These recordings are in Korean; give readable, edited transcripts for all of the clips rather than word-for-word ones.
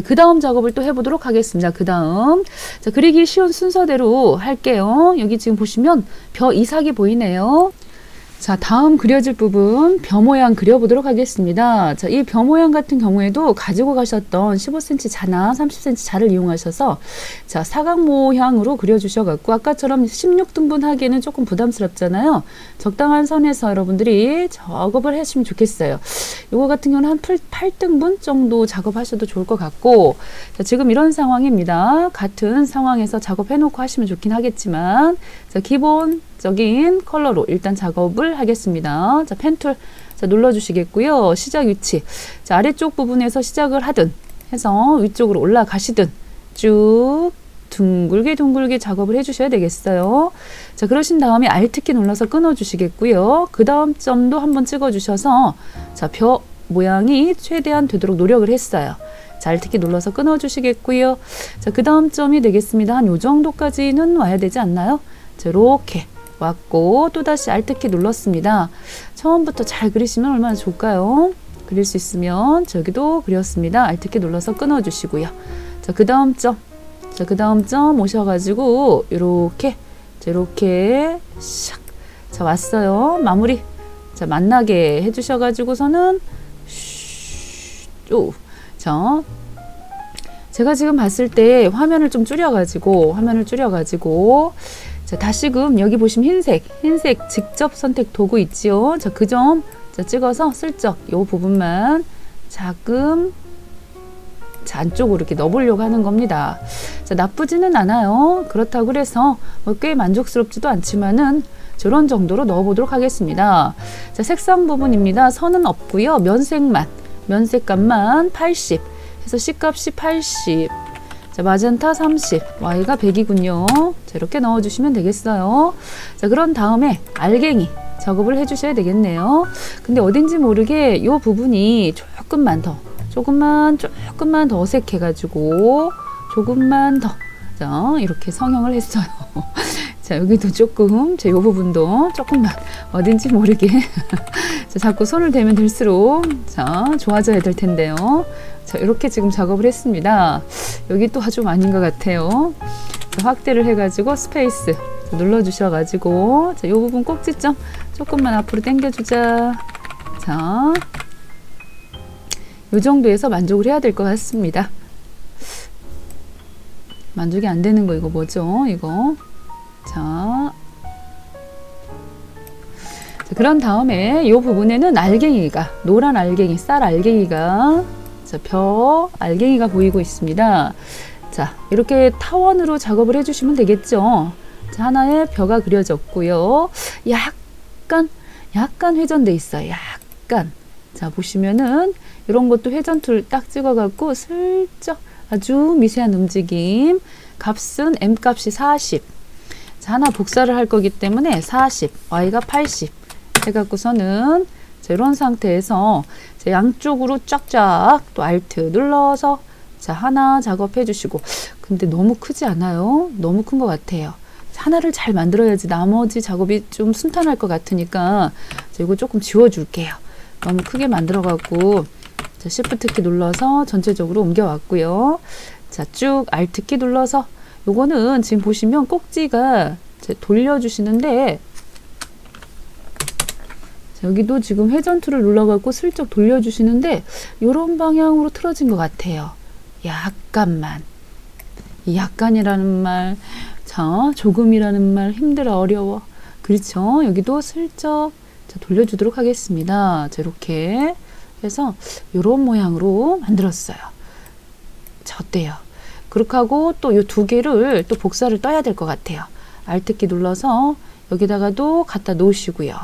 그 다음 작업을 또 해보도록 하겠습니다. 그 다음. 자, 그리기 쉬운 순서대로 할게요. 여기 지금 보시면 벼 이삭이 보이네요. 자, 다음 그려질 부분 벼 모양 그려보도록 하겠습니다. 자, 이 벼 모양 같은 경우에도 가지고 가셨던 15cm 자나 30cm 자를 이용하셔서 자, 사각 모양으로 그려주셔갖고 아까처럼 16등분 하기에는 조금 부담스럽잖아요. 적당한 선에서 여러분들이 작업을 하시면 좋겠어요. 요거 같은 경우는 한 8등분 정도 작업하셔도 좋을 것 같고 자, 지금 이런 상황입니다. 같은 상황에서 작업해놓고 하시면 좋긴 하겠지만 자, 기본적인 컬러로 일단 작업을 하겠습니다. 자, 펜툴 자, 눌러주시겠고요. 시작 위치. 자, 아래쪽 부분에서 시작을 하든 해서 위쪽으로 올라가시든 쭉 둥글게 둥글게 작업을 해주셔야 되겠어요. 자, 그러신 다음에 Alt키 눌러서 끊어주시겠고요. 그 다음 점도 한번 찍어주셔서 자, 벼 모양이 최대한 되도록 노력을 했어요. 자, Alt키 눌러서 끊어주시겠고요. 자, 그 다음 점이 되겠습니다. 한 요 정도까지는 와야 되지 않나요? 자, 이렇게 왔고 또다시 Alt키 눌렀습니다. 처음부터 잘 그리시면 얼마나 좋을까요? 그릴 수 있으면 저기도 그렸습니다. Alt키 눌러서 끊어주시고요. 자, 그 다음 점. 자, 그 다음 점 오셔가지고 요렇게 자, 이렇게 샥. 자, 왔어요. 마무리. 자, 만나게 해주셔가지고서는 쭉. 자, 제가 지금 봤을 때 화면을 좀 줄여가지고 자, 다시금 여기 보시면 흰색 직접 선택 도구 있지요. 자, 그 점 자, 찍어서 슬쩍 요 부분만 자금 자, 안쪽으로 이렇게 넣어보려고 하는 겁니다. 자, 나쁘지는 않아요. 그렇다고 해서 꽤 만족스럽지도 않지만은 저런 정도로 넣어보도록 하겠습니다. 자, 색상 부분입니다. 선은 없고요. 면색감만 80 해서 C값이 80 자, 마젠타 30 Y가 100이군요. 자, 이렇게 넣어주시면 되겠어요. 자, 그런 다음에 알갱이 작업을 해주셔야 되겠네요. 근데 어딘지 모르게 이 부분이 조금만 더 어색해가지고 조금만 더 자, 이렇게 성형을 했어요. 자, 여기도 조금 이 부분도 조금만 어딘지 모르게 자, 자꾸 손을 대면 될수록 자, 좋아져야 될 텐데요. 자, 이렇게 지금 작업을 했습니다. 여기 또 좀 아닌 것 같아요. 자, 확대를 해가지고 스페이스 눌러주셔가지고 자, 이 부분 꼭지점 조금만 앞으로 당겨주자. 자, 이 정도에서 만족을 해야 될 것 같습니다. 만족이 안 되는 거 이거 뭐죠? 이거 자, 그런 다음에 이 부분에는 알갱이가 노란 알갱이, 쌀 알갱이가 자, 벼 알갱이가 보이고 있습니다. 자, 이렇게 타원으로 작업을 해주시면 되겠죠. 자, 하나의 벼가 그려졌고요. 약간 회전돼 있어요. 약간. 자, 보시면은 이런 것도 회전 툴 딱 찍어갖고 슬쩍 아주 미세한 움직임. 값은 M 값이 40. 자, 하나 복사를 할 거기 때문에 40, Y가 80 해갖고서는 자, 이런 상태에서 자, 양쪽으로 쫙쫙 또 Alt 눌러서 자, 하나 작업해 주시고 근데 너무 크지 않아요? 너무 큰 것 같아요. 하나를 잘 만들어야지 나머지 작업이 좀 순탄할 것 같으니까 자, 이거 조금 지워줄게요. 너무 크게 만들어갖고 자, Shift 키 눌러서 전체적으로 옮겨왔고요. 자, 쭉 Alt 키 눌러서 요거는 지금 보시면 꼭지가 돌려주시는데 자, 여기도 지금 회전 툴을 눌러갖고 슬쩍 돌려주시는데 요런 방향으로 틀어진 것 같아요. 약간만. 이 약간이라는 말, 자, 조금이라는 말 힘들어 어려워. 그렇죠? 여기도 슬쩍 자, 돌려주도록 하겠습니다. 자, 이렇게 해서 요런 모양으로 만들었어요. 자, 어때요? 그렇게 하고 또 이 두 개를 또 복사를 떠야 될 것 같아요. Alt키 눌러서 여기다가도 갖다 놓으시고요.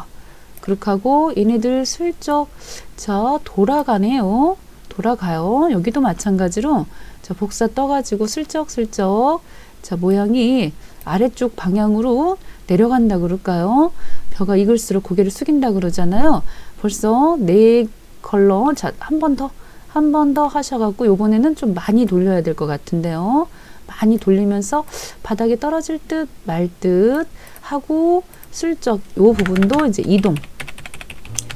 그렇게 하고 얘네들 슬쩍 자, 돌아가네요. 돌아가요. 여기도 마찬가지로 자, 복사 떠가지고 슬쩍슬쩍 자, 모양이 아래쪽 방향으로 내려간다 그럴까요? 벼가 익을수록 고개를 숙인다 그러잖아요. 벌써 네 컬러 자, 한 번 더 하셔갖고 요번에는 좀 많이 돌려야 될 것 같은데요. 많이 돌리면서 바닥에 떨어질 듯 말 듯 하고 슬쩍 요 부분도 이제 이동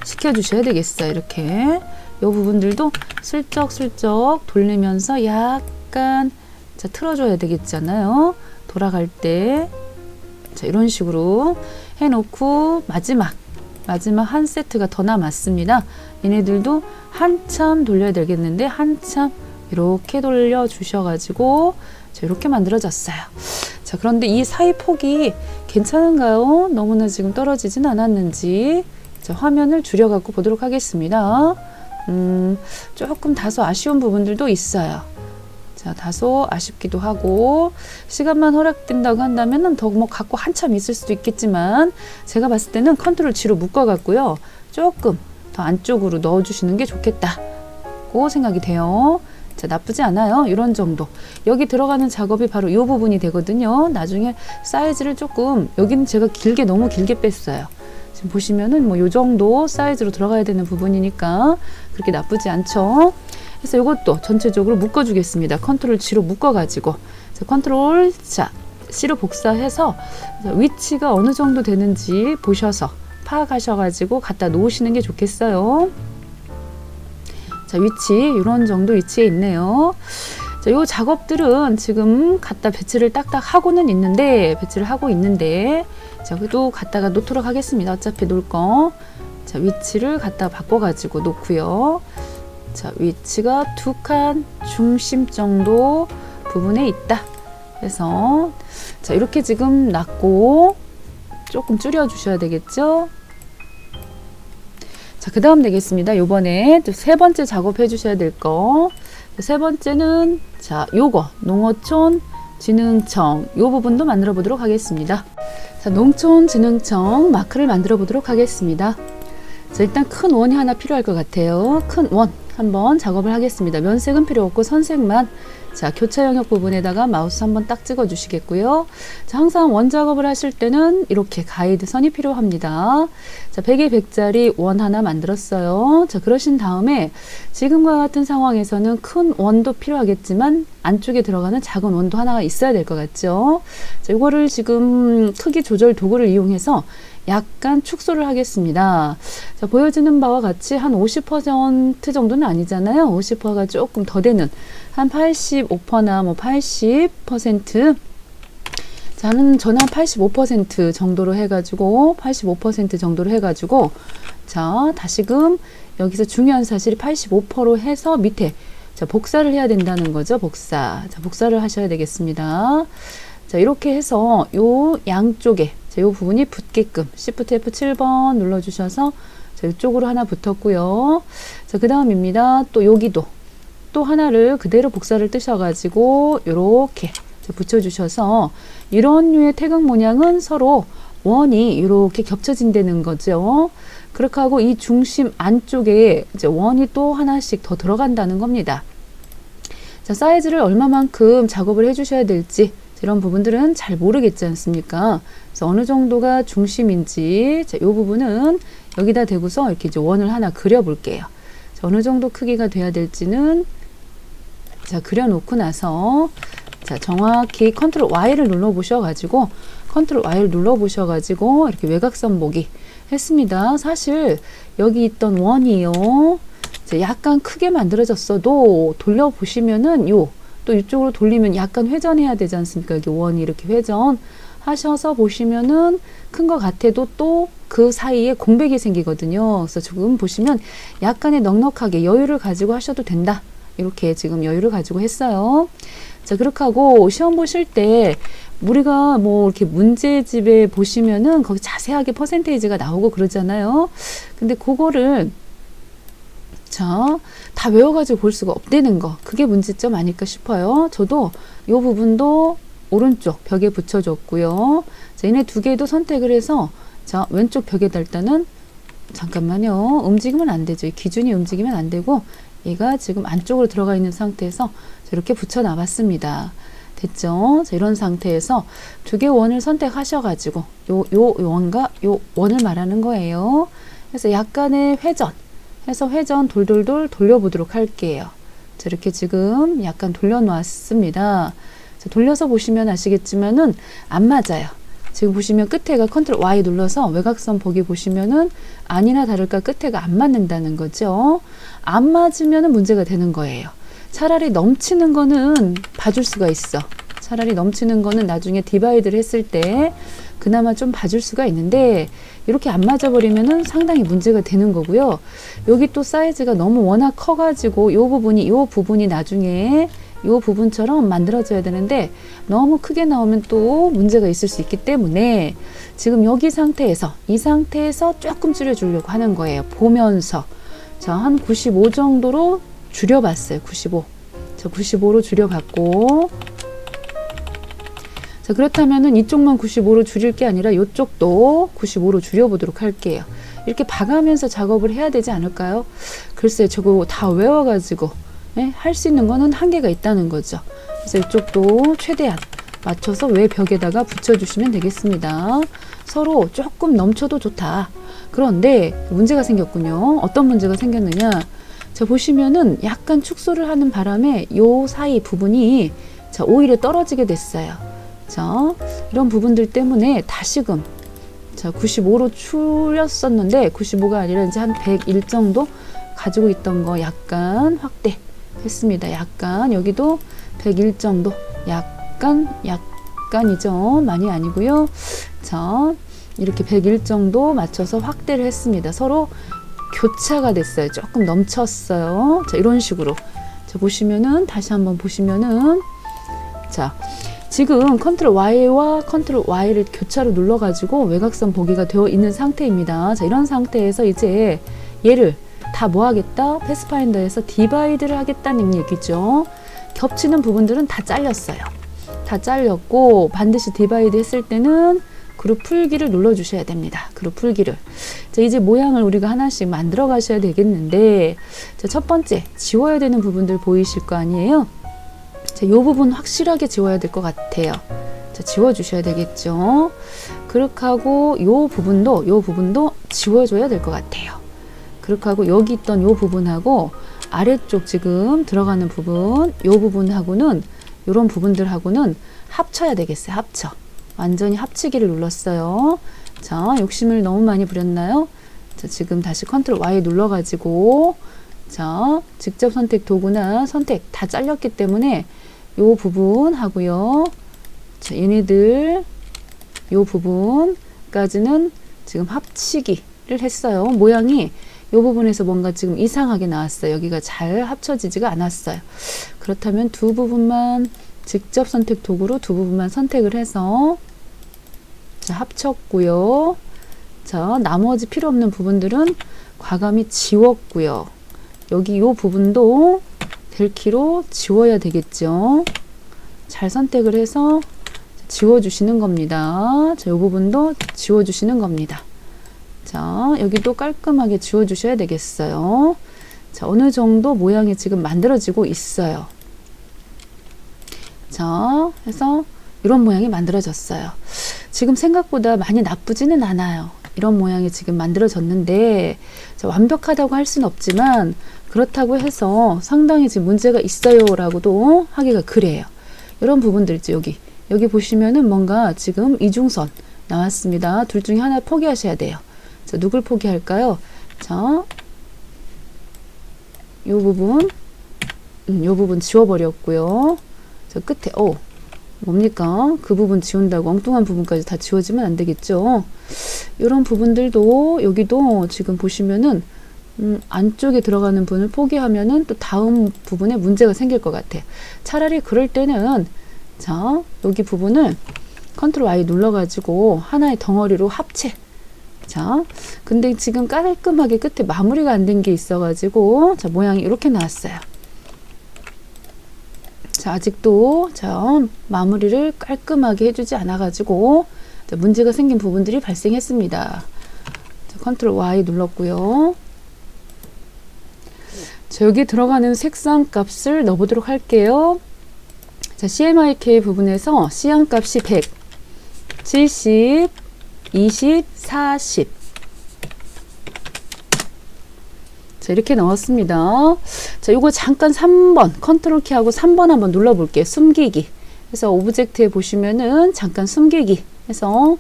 시켜주셔야 되겠어요. 이렇게 부분들도 슬쩍슬쩍 돌리면서 약간 자, 틀어줘야 되겠잖아요. 돌아갈 때. 자, 이런 식으로 해놓고 마지막 한 세트가 더 남았습니다. 얘네들도 한참 돌려야 되겠는데 한참 이렇게 돌려 주셔가지고 자, 이렇게 만들어졌어요. 자, 그런데 이 사이 폭이 괜찮은가요? 너무나 지금 떨어지진 않았는지. 자, 화면을 줄여갖고 보도록 하겠습니다. 조금 다소 아쉬운 부분들도 있어요. 자, 다소 아쉽기도 하고 시간만 허락된다고 한다면 더 뭐 갖고 한참 있을 수도 있겠지만 제가 봤을 때는 컨트롤 G로 묶어갖고요. 조금 더 안쪽으로 넣어주시는 게 좋겠다고 생각이 돼요. 자, 나쁘지 않아요. 이런 정도. 여기 들어가는 작업이 바로 이 부분이 되거든요. 나중에 사이즈를 조금, 여기는 제가 너무 길게 뺐어요. 지금 보시면은 뭐 요 정도 사이즈로 들어가야 되는 부분이니까 그렇게 나쁘지 않죠. 그래서 이것도 전체적으로 묶어주겠습니다. 컨트롤 G로 묶어가지고. 자, 컨트롤 C로 복사해서 위치가 어느 정도 되는지 보셔서 파악하셔가지고 갖다 놓으시는 게 좋겠어요. 자, 위치, 이런 정도 위치에 있네요. 자, 요 작업들은 지금 갖다 배치를 딱딱 하고는 있는데, 자, 그래도 갖다가 놓도록 하겠습니다. 어차피 놓을 거. 자, 위치를 갖다 바꿔가지고 놓고요. 자, 위치가 2칸 중심 정도 부분에 있다. 그래서, 자, 이렇게 지금 놨고, 조금 줄여주셔야 되겠죠? 자, 그 다음 되겠습니다. 요번에 또 세 번째 작업해 주셔야 될 거. 세 번째는, 자, 요거, 농어촌 진흥청. 요 부분도 만들어 보도록 하겠습니다. 자, 농촌진흥청 마크를 만들어 보도록 하겠습니다. 자, 일단 큰 원이 하나 필요할 것 같아요. 큰 원 한번 작업을 하겠습니다. 면색은 필요 없고 선색만. 자, 교차 영역 부분에다가 마우스 한번 딱 찍어 주시겠고요. 자, 항상 원 작업을 하실 때는 이렇게 가이드 선이 필요합니다. 자, 100에 100짜리 원 하나 만들었어요. 자, 그러신 다음에 지금과 같은 상황에서는 큰 원도 필요하겠지만 안쪽에 들어가는 작은 원도 하나가 있어야 될 것 같죠. 자, 이거를 지금 크기 조절 도구를 이용해서 약간 축소를 하겠습니다. 자, 보여지는 바와 같이 한 50% 정도는 아니잖아요. 50%가 조금 더 되는 한 85%나 뭐 80%. 저는 한 85% 정도로 해가지고 85% 정도로 해가지고 자, 다시금 여기서 중요한 사실이 85%로 해서 밑에 자, 복사를 해야 된다는 거죠. 복사. 자, 복사를 하셔야 되겠습니다. 자, 이렇게 해서 요 양쪽에 자, 요 부분이 붙게끔 Shift F7번 눌러주셔서 자, 이쪽으로 하나 붙었고요. 자, 그 다음입니다. 또 여기도 또 하나를 그대로 복사를 뜨셔가지고 요렇게 붙여주셔서 이런 류의 태극 모양은 서로 원이 이렇게 겹쳐진다는 거죠. 그렇게 하고 이 중심 안쪽에 이제 원이 또 하나씩 더 들어간다는 겁니다. 자, 사이즈를 얼마만큼 작업을 해주셔야 될지 이런 부분들은 잘 모르겠지 않습니까? 그래서 어느 정도가 중심인지 자, 이 부분은 여기다 대고서 이렇게 이제 원을 하나 그려볼게요. 자, 어느 정도 크기가 돼야 될지는 자, 그려놓고 나서 자, 정확히 컨트롤 Y를 눌러보셔가지고 이렇게 외곽선 보기 했습니다. 사실 여기 있던 원이요. 자, 약간 크게 만들어졌어도 돌려보시면은 또 이쪽으로 돌리면 약간 회전해야 되지 않습니까? 여기 원이 이렇게 회전 하셔서 보시면은 큰 것 같아도 또 그 사이에 공백이 생기거든요. 그래서 지금 보시면 약간의 넉넉하게 여유를 가지고 하셔도 된다. 이렇게 지금 여유를 가지고 했어요. 자, 그렇게 하고 시험 보실 때 우리가 뭐 이렇게 문제집에 보시면은 거기 자세하게 퍼센테이지가 나오고 그러잖아요. 근데 그거를 자, 다 외워가지고 볼 수가 없다는 거. 그게 문제점 아닐까 싶어요. 저도 이 부분도 오른쪽 벽에 붙여줬고요. 자, 얘네 두 개도 선택을 해서 자, 왼쪽 벽에다 일단은 잠깐만요. 움직이면 안 되죠. 기준이 움직이면 안 되고 얘가 지금 안쪽으로 들어가 있는 상태에서 이렇게 붙여 놔봤습니다. 됐죠? 자, 이런 상태에서 두 개 원을 선택하셔가지고 요 원과 요 원을 말하는 거예요. 그래서 약간의 회전 해서 회전 돌돌돌 돌려보도록 할게요. 자, 이렇게 지금 약간 돌려놓았습니다. 자, 돌려서 보시면 아시겠지만은 안 맞아요. 지금 보시면 끝에가 컨트롤 Y 눌러서 외곽선 보기 보시면은 아니나 다를까 끝에가 안 맞는다는 거죠. 안 맞으면은 문제가 되는 거예요. 차라리 넘치는 거는 봐줄 수가 있어. 차라리 넘치는 거는 나중에 디바이드를 했을 때 그나마 좀 봐줄 수가 있는데 이렇게 안 맞아버리면은 상당히 문제가 되는 거고요. 여기 또 사이즈가 너무 워낙 커가지고 요 부분이 나중에 요 부분처럼 만들어져야 되는데 너무 크게 나오면 또 문제가 있을 수 있기 때문에 지금 여기 상태에서 이 상태에서 조금 줄여주려고 하는 거예요. 보면서 자, 한 95 정도로 줄여봤어요. 95. 자, 95로 줄여봤고 자, 그렇다면은 이쪽만 95로 줄일 게 아니라 이쪽도 95로 줄여보도록 할게요. 이렇게 봐가면서 작업을 해야 되지 않을까요? 글쎄, 저거 다 외워가지고 할 수 있는 거는 한계가 있다는 거죠. 그래서 이쪽도 최대한 맞춰서 외 벽에다가 붙여주시면 되겠습니다. 서로 조금 넘쳐도 좋다. 그런데 문제가 생겼군요. 어떤 문제가 생겼느냐? 자, 보시면은 약간 축소를 하는 바람에 요 사이 부분이 자, 오히려 떨어지게 됐어요. 자, 이런 부분들 때문에 다시금 자, 95로 줄였었는데 95가 아니라 이제 한 101 정도 가지고 있던 거 약간 확대 했습니다. 약간 여기도 101 정도 약간이죠. 많이 아니고요. 자, 이렇게 101 정도 맞춰서 확대를 했습니다. 서로 교차가 됐어요. 조금 넘쳤어요. 자, 이런 식으로. 자, 보시면은 다시 한번 보시면은 자, 지금 컨트롤 Y와 컨트롤 Y를 교차로 눌러가지고 외곽선 보기가 되어 있는 상태입니다. 자, 이런 상태에서 이제 얘를 다 뭐 하겠다? 패스파인더에서 디바이드를 하겠다는 얘기죠. 겹치는 부분들은 다 잘렸어요. 다 잘렸고 반드시 디바이드 했을 때는 그룹 풀기를 눌러주셔야 됩니다. 그룹 풀기를. 자, 이제 모양을 우리가 하나씩 만들어 가셔야 되겠는데 자, 첫 번째 지워야 되는 부분들 보이실 거 아니에요? 자, 이 부분 확실하게 지워야 될 것 같아요. 자, 지워주셔야 되겠죠. 그렇게 하고 이 부분도 지워줘야 될 것 같아요. 그렇게 하고 여기 있던 이 부분하고 아래쪽 지금 들어가는 부분 이 부분하고는 이런 부분들하고는 합쳐야 되겠어요. 합쳐. 완전히 합치기를 눌렀어요. 자, 욕심을 너무 많이 부렸나요? 자, 지금 다시 컨트롤 Y 눌러가지고 자, 직접 선택 도구나 선택 다 잘렸기 때문에 요 부분 하고요. 자, 얘네들 요 부분까지는 지금 합치기를 했어요. 모양이 요 부분에서 뭔가 지금 이상하게 나왔어요. 여기가 잘 합쳐지지가 않았어요. 그렇다면 두 부분만 직접 선택 도구로 두 부분만 선택을 해서 자, 합쳤고요. 자, 나머지 필요 없는 부분들은 과감히 지웠고요. 여기 요 부분도 델키로 지워야 되겠죠. 잘 선택을 해서 지워주시는 겁니다. 자, 요 부분도 지워주시는 겁니다. 자, 여기도 깔끔하게 지워주셔야 되겠어요. 자, 어느 정도 모양이 지금 만들어지고 있어요. 자, 해서 이런 모양이 만들어졌어요. 지금 생각보다 많이 나쁘지는 않아요. 이런 모양이 지금 만들어졌는데 자, 완벽하다고 할 수는 없지만 그렇다고 해서 상당히 지금 문제가 있어요 라고도 하기가 그래요. 이런 부분들 있죠. 여기 보시면은 뭔가 지금 이중선 나왔습니다. 둘 중에 하나 포기하셔야 돼요. 자, 누굴 포기할까요? 자, 요 부분 지워버렸고요. 자, 끝에 뭡니까? 그 부분 지운다고 엉뚱한 부분까지 다 지워지면 안 되겠죠. 이런 부분들도 여기도 지금 보시면은 안쪽에 들어가는 부분을 포기하면은 또 다음 부분에 문제가 생길 것 같아요. 차라리 그럴 때는 자, 여기 부분을 컨트롤 Y 눌러가지고 하나의 덩어리로 합체. 자, 근데 지금 깔끔하게 끝에 마무리가 안 된 게 있어가지고 자, 모양이 이렇게 나왔어요. 자, 아직도 자, 마무리를 깔끔하게 해주지 않아가지고 자, 문제가 생긴 부분들이 발생했습니다. 자, 컨트롤 Y 눌렀고요. 자, 여기 들어가는 색상 값을 넣어보도록 할게요. 자, CMYK 부분에서 C양 값이 100, 70, 20, 40. 자, 이렇게 넣었습니다. 자, 요거 잠깐 3번, 컨트롤 키하고 3번 한번 눌러볼게요. 숨기기. 그래서 오브젝트에 보시면은 잠깐 숨기기 해서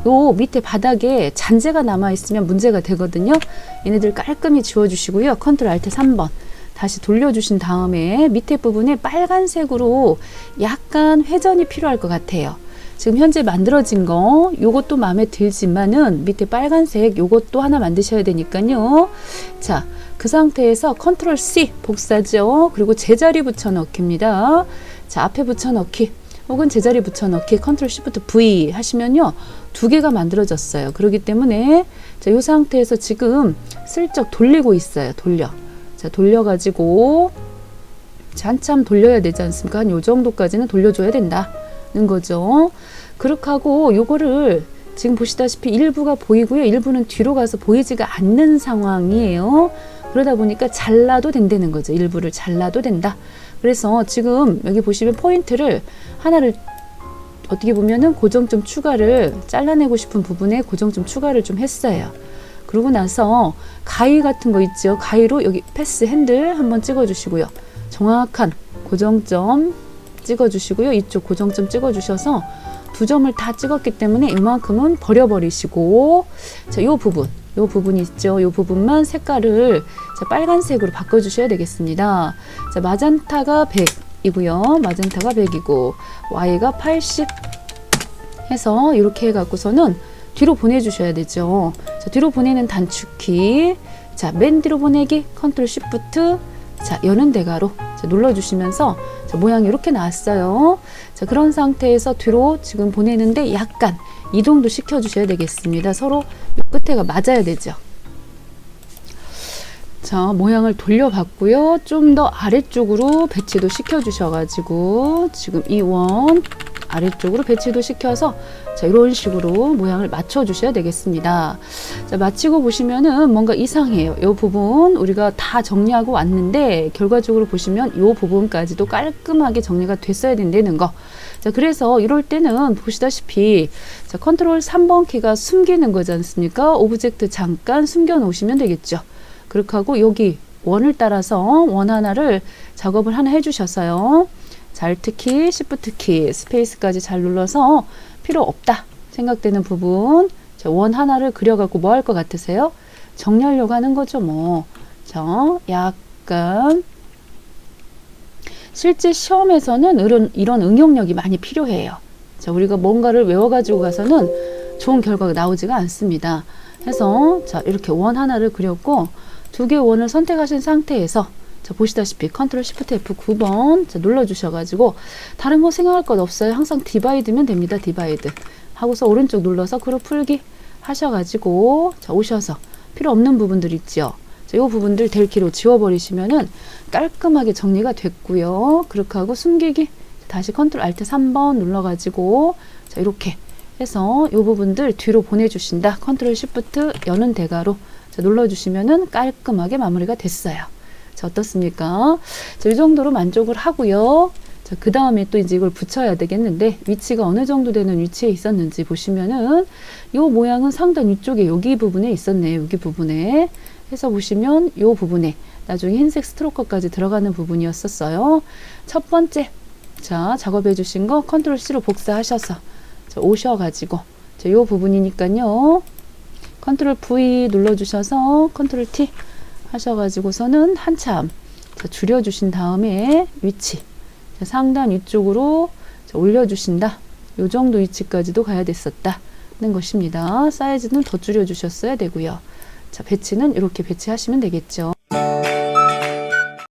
요 밑에 바닥에 잔재가 남아 있으면 문제가 되거든요. 얘네들 깔끔히 지워주시고요. 컨트롤 알트 3번 다시 돌려주신 다음에 밑에 부분에 빨간색으로 약간 회전이 필요할 것 같아요. 지금 현재 만들어진 거 요것도 마음에 들지만은 밑에 빨간색 요것도 하나 만드셔야 되니까요. 자, 그 상태에서 컨트롤 C 복사죠. 그리고 제자리 붙여넣기입니다. 자, 앞에 붙여넣기 혹은 제자리 붙여넣기 컨트롤 Shift V 하시면요. 두 개가 만들어졌어요. 그렇기 때문에 자, 이 상태에서 지금 슬쩍 돌리고 있어요. 자, 돌려가지고 자, 한참 돌려야 되지 않습니까? 한 요 정도까지는 돌려줘야 된다는 거죠. 그렇게 하고 요거를 지금 보시다시피 일부가 보이고요. 일부는 뒤로 가서 보이지가 않는 상황이에요. 그러다 보니까 잘라도 된다는 거죠. 일부를 잘라도 된다. 그래서 지금 여기 보시면 포인트를 하나를 어떻게 보면은 고정점 추가를 잘라내고 싶은 부분에 고정점 추가를 좀 했어요. 그러고 나서 가위 같은 거 있죠. 가위로 여기 패스 핸들 한번 찍어주시고요. 정확한 고정점 찍어주시고요. 이쪽 고정점 찍어주셔서 두 점을 다 찍었기 때문에 이만큼은 버려버리시고 자, 요 부분 있죠. 요 부분만 색깔을 자, 빨간색으로 바꿔주셔야 되겠습니다. 자, 마젠타가 100이고요. 마젠타가 100이고 Y가 80 해서 이렇게 해갖고서는 뒤로 보내주셔야 되죠. 자, 뒤로 보내는 단축키 자, 맨 뒤로 보내기 컨트롤 Shift 자, 여는 대가로 자, 눌러주시면서 자, 모양이 이렇게 나왔어요. 자, 그런 상태에서 뒤로 지금 보내는데 약간 이동도 시켜주셔야 되겠습니다. 서로 요 끝에가 맞아야 되죠. 자, 모양을 돌려봤고요. 좀 더 아래쪽으로 배치도 시켜주셔가지고 지금 이 원 아래쪽으로 배치도 시켜서 자, 이런 식으로 모양을 맞춰주셔야 되겠습니다. 자, 마치고 보시면은 뭔가 이상해요. 이 부분 우리가 다 정리하고 왔는데 결과적으로 보시면 이 부분까지도 깔끔하게 정리가 됐어야 된다는 거. 자, 그래서 이럴 때는 보시다시피 자, 컨트롤 3번 키가 숨기는 거지 않습니까? 오브젝트 잠깐 숨겨 놓으시면 되겠죠. 그렇게 하고 여기 원을 따라서 원 하나를 작업을 하나 해주셔서요. 자, 알트키, 시프트키, 스페이스까지 잘 눌러서 필요 없다 생각되는 부분 자, 원 하나를 그려갖고 뭐 할 것 같으세요? 정리하려고 하는 거죠 뭐. 자, 약간 실제 시험에서는 이런 응용력이 많이 필요해요. 자, 우리가 뭔가를 외워가지고 가서는 좋은 결과가 나오지가 않습니다. 해서 자, 이렇게 원 하나를 그렸고 두 개의 원을 선택하신 상태에서 자, 보시다시피 컨트롤 시프트 F 9번 자, 눌러주셔가지고 다른 거 생각할 것 없어요. 항상 디바이드면 됩니다. 디바이드 하고서 오른쪽 눌러서 그룹 풀기 하셔가지고 자, 오셔서 필요 없는 부분들 있죠. 자, 이 부분들 델키로 지워버리시면은 깔끔하게 정리가 됐고요. 그렇게 하고 숨기기 다시 컨트롤 알트 3번 눌러가지고 자, 이렇게 해서 이 부분들 뒤로 보내주신다. 컨트롤 시프트 여는 대가로 자, 눌러주시면은 깔끔하게 마무리가 됐어요. 자, 어떻습니까? 자, 이 정도로 만족을 하고요. 자, 그 다음에 또 이제 이걸 붙여야 되겠는데 위치가 어느 정도 되는 위치에 있었는지 보시면은 이 모양은 상단 위쪽에 여기 부분에 있었네요. 여기 부분에 해서 보시면 이 부분에 나중에 흰색 스트로커까지 들어가는 부분이었었어요. 첫 번째 자, 작업해 주신 거 컨트롤 C로 복사하셔서 자, 오셔가지고 자, 이 부분이니까요. 컨트롤 V 눌러주셔서 컨트롤 T 하셔가지고서는 한참 자, 줄여주신 다음에 위치 자, 상단 위쪽으로 자, 올려주신다. 요 정도 위치까지도 가야 됐었다는 것입니다. 사이즈는 더 줄여주셨어야 되고요. 자, 배치는 이렇게 배치하시면 되겠죠.